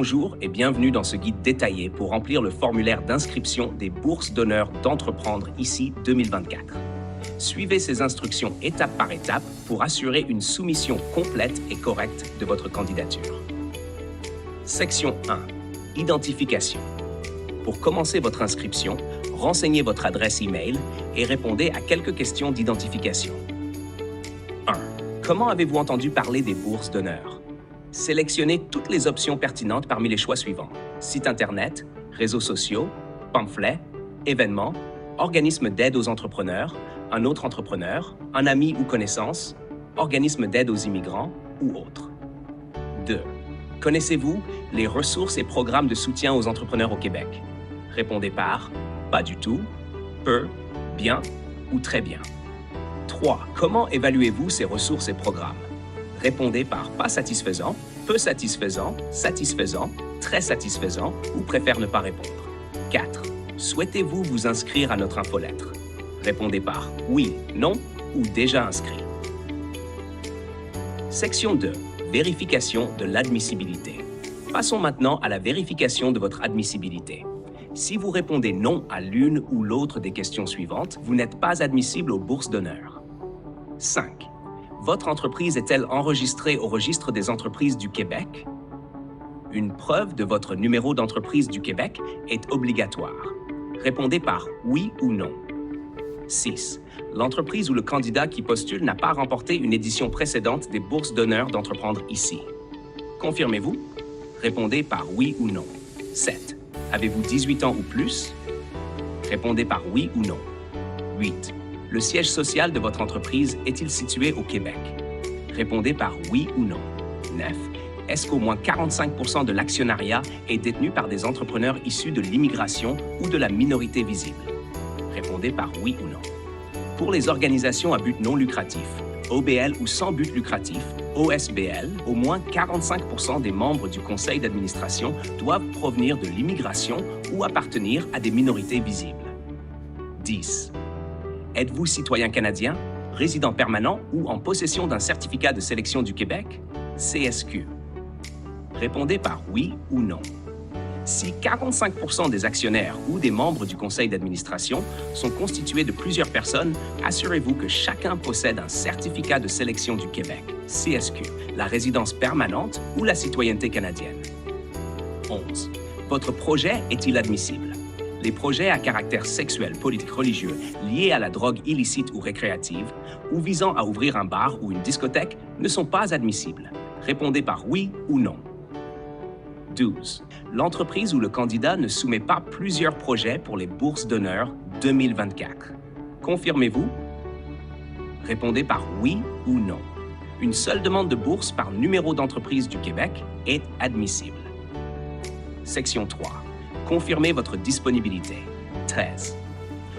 Bonjour et bienvenue dans ce guide détaillé pour remplir le formulaire d'inscription des bourses d'honneur d'entreprendre ici 2024. Suivez ces instructions étape par étape pour assurer une soumission complète et correcte de votre candidature. Section 1. Identification. Pour commencer votre inscription, renseignez votre adresse e-mail et répondez à quelques questions d'identification. 1. Comment avez-vous entendu parler des bourses d'honneur? Sélectionnez toutes les options pertinentes parmi les choix suivants: site Internet, réseaux sociaux, pamphlets, événements, organisme d'aide aux entrepreneurs, un autre entrepreneur, un ami ou connaissance, organisme d'aide aux immigrants ou autre. 2. Connaissez-vous les ressources et programmes de soutien aux entrepreneurs au Québec? Répondez par « pas du tout »,« peu »,« bien » ou « très bien ». 3. Comment évaluez-vous ces ressources et programmes? Répondez par « pas satisfaisant »,« peu satisfaisant »,« satisfaisant »,« très satisfaisant » ou « préfère ne pas répondre ». 4. Souhaitez-vous vous inscrire à notre infolettre? Répondez par « oui »,« non » ou « déjà inscrit ». Section 2. Vérification de l'admissibilité. Passons maintenant à la vérification de votre admissibilité. Si vous répondez non à l'une ou l'autre des questions suivantes, vous n'êtes pas admissible aux bourses d'honneur. 5. Votre entreprise est-elle enregistrée au registre des entreprises du Québec? Une preuve de votre numéro d'entreprise du Québec est obligatoire. Répondez par oui ou non. 6. L'entreprise ou le candidat qui postule n'a pas remporté une édition précédente des bourses d'honneur d'entreprendre ici. Confirmez-vous? Répondez par oui ou non. 7. Avez-vous 18 ans ou plus? Répondez par oui ou non. 8. Le siège social de votre entreprise est-il situé au Québec? Répondez par oui ou non. 9. Est-ce qu'au moins 45% de l'actionnariat est détenu par des entrepreneurs issus de l'immigration ou de la minorité visible? Répondez par oui ou non. Pour les organisations à but non lucratif, OBL ou sans but lucratif, OSBL, au moins 45% des membres du conseil d'administration doivent provenir de l'immigration ou appartenir à des minorités visibles. 10. Êtes-vous citoyen canadien, résident permanent ou en possession d'un certificat de sélection du Québec, CSQ? Répondez par oui ou non. Si 45% des actionnaires ou des membres du conseil d'administration sont constitués de plusieurs personnes, assurez-vous que chacun possède un certificat de sélection du Québec, CSQ, la résidence permanente ou la citoyenneté canadienne. 11. Votre projet est-il admissible? Les projets à caractère sexuel, politique, religieux, liés à la drogue illicite ou récréative, ou visant à ouvrir un bar ou une discothèque, ne sont pas admissibles. Répondez par oui ou non. 12. L'entreprise ou le candidat ne soumet pas plusieurs projets pour les bourses d'honneur 2024. Confirmez-vous? Répondez par oui ou non. Une seule demande de bourse par numéro d'entreprise du Québec est admissible. Section 3. Confirmez votre disponibilité. 13.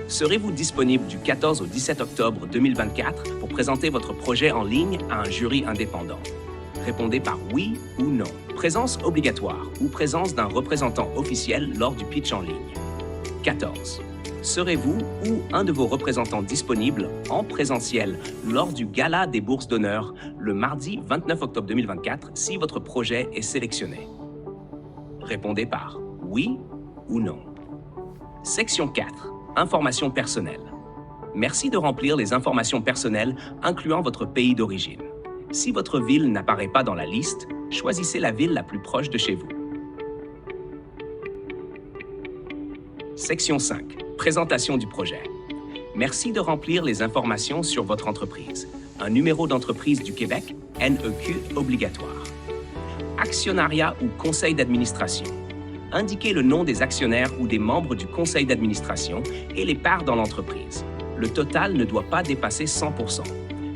Serez-vous disponible du 14 au 17 octobre 2024 pour présenter votre projet en ligne à un jury indépendant? Répondez par oui ou non. Présence obligatoire ou présence d'un représentant officiel lors du pitch en ligne. 14. Serez-vous ou un de vos représentants disponible en présentiel lors du gala des bourses d'honneur le mardi 29 octobre 2024 si votre projet est sélectionné? Répondez par oui ou non. Section 4. Informations personnelles. Merci de remplir les informations personnelles incluant votre pays d'origine. Si votre ville n'apparaît pas dans la liste, choisissez la ville la plus proche de chez vous. Section 5. Présentation du projet. Merci de remplir les informations sur votre entreprise. Un numéro d'entreprise du Québec, NEQ obligatoire. Actionnariat ou conseil d'administration. Indiquez le nom des actionnaires ou des membres du conseil d'administration et les parts dans l'entreprise. Le total ne doit pas dépasser 100%.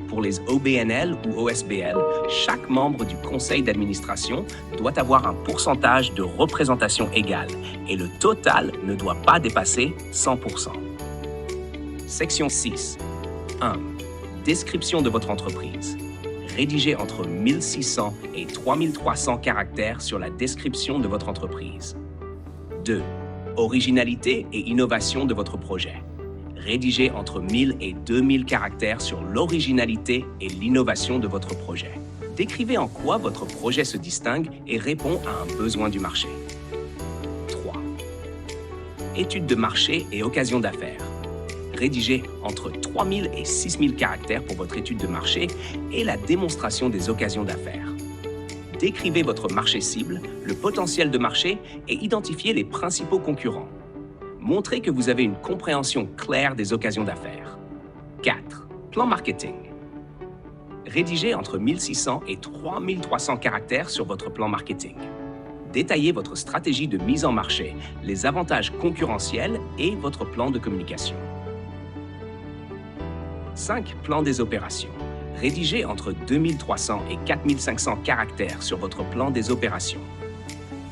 Pour les OBNL ou OSBL, chaque membre du conseil d'administration doit avoir un pourcentage de représentation égale et le total ne doit pas dépasser 100%. Section 6. 1. Description de votre entreprise. Rédigez entre 1600 et 3300 caractères sur la description de votre entreprise. 2. Originalité et innovation de votre projet. Rédigez entre 1000 et 2000 caractères sur l'originalité et l'innovation de votre projet. Décrivez en quoi votre projet se distingue et répond à un besoin du marché. 3. Étude de marché et occasion d'affaires. Rédigez entre 3000 et 6000 caractères pour votre étude de marché et la démonstration des occasions d'affaires. Décrivez votre marché cible, le potentiel de marché et identifiez les principaux concurrents. Montrez que vous avez une compréhension claire des occasions d'affaires. 4. Plan marketing. Rédigez entre 1600 et 3300 caractères sur votre plan marketing. Détaillez votre stratégie de mise en marché, les avantages concurrentiels et votre plan de communication. 5. Plan des opérations. Rédigez entre 2300 et 4500 caractères sur votre plan des opérations.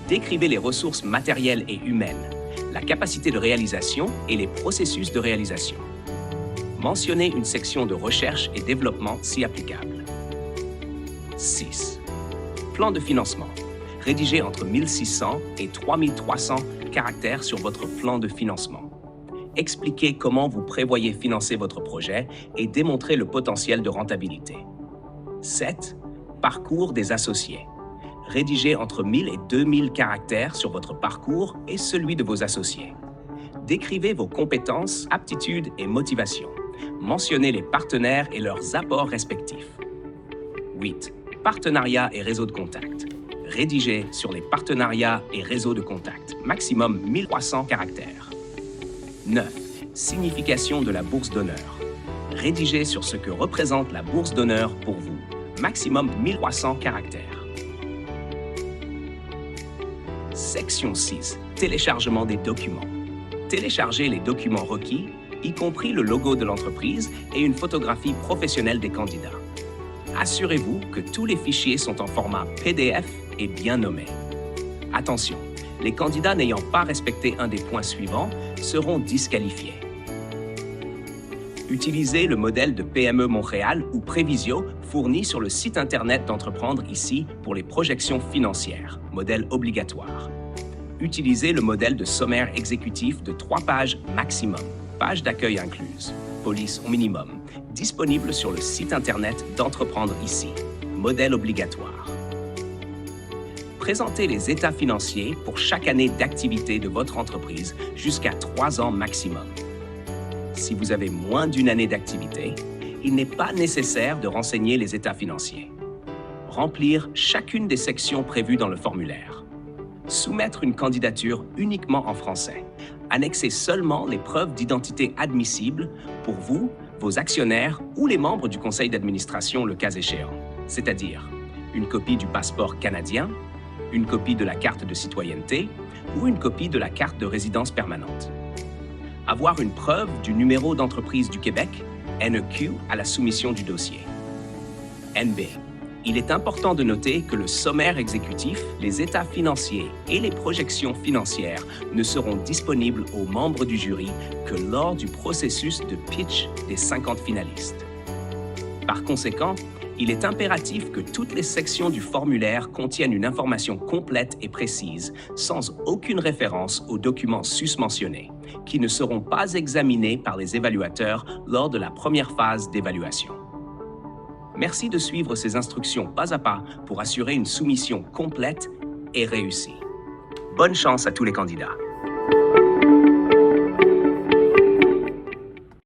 Décrivez les ressources matérielles et humaines, la capacité de réalisation et les processus de réalisation. Mentionnez une section de recherche et développement si applicable. 6. Plan de financement. Rédigez entre 1600 et 3300 caractères sur votre plan de financement. Expliquez comment vous prévoyez financer votre projet et démontrez le potentiel de rentabilité. 7. Parcours des associés. Rédigez entre 1000 et 2000 caractères sur votre parcours et celui de vos associés. Décrivez vos compétences, aptitudes et motivations. Mentionnez les partenaires et leurs apports respectifs. 8. Partenariats et réseaux de contacts. Rédigez sur les partenariats et réseaux de contacts, maximum 1300 caractères. 9. Signification de la bourse d'honneur. Rédigez sur ce que représente la bourse d'honneur pour vous, maximum 1300 caractères. Section 6. Téléchargement des documents. Téléchargez les documents requis, y compris le logo de l'entreprise et une photographie professionnelle des candidats. Assurez-vous que tous les fichiers sont en format PDF et bien nommés. Attention, les candidats n'ayant pas respecté un des points suivants seront disqualifiés. Utilisez le modèle de PME Montréal ou Prévisio fourni sur le site Internet d'Entreprendre ici pour les projections financières, modèle obligatoire. Utilisez le modèle de sommaire exécutif de 3 pages maximum, page d'accueil incluse, police au minimum, disponible sur le site Internet d'Entreprendre ici, modèle obligatoire. Présentez les états financiers pour chaque année d'activité de votre entreprise jusqu'à 3 ans maximum. Si vous avez moins d'une année d'activité, il n'est pas nécessaire de renseigner les états financiers. Remplir chacune des sections prévues dans le formulaire. Soumettre une candidature uniquement en français. Annexer seulement les preuves d'identité admissibles pour vous, vos actionnaires ou les membres du conseil d'administration le cas échéant, c'est-à-dire une copie du passeport canadien, une copie de la carte de citoyenneté ou une copie de la carte de résidence permanente. Avoir une preuve du numéro d'entreprise du Québec, NEQ, à la soumission du dossier. NB. Il est important de noter que le sommaire exécutif, les états financiers et les projections financières ne seront disponibles aux membres du jury que lors du processus de pitch des 50 finalistes. Par conséquent, il est impératif que toutes les sections du formulaire contiennent une information complète et précise, sans aucune référence aux documents susmentionnés, qui ne seront pas examinés par les évaluateurs lors de la première phase d'évaluation. Merci de suivre ces instructions pas à pas pour assurer une soumission complète et réussie. Bonne chance à tous les candidats.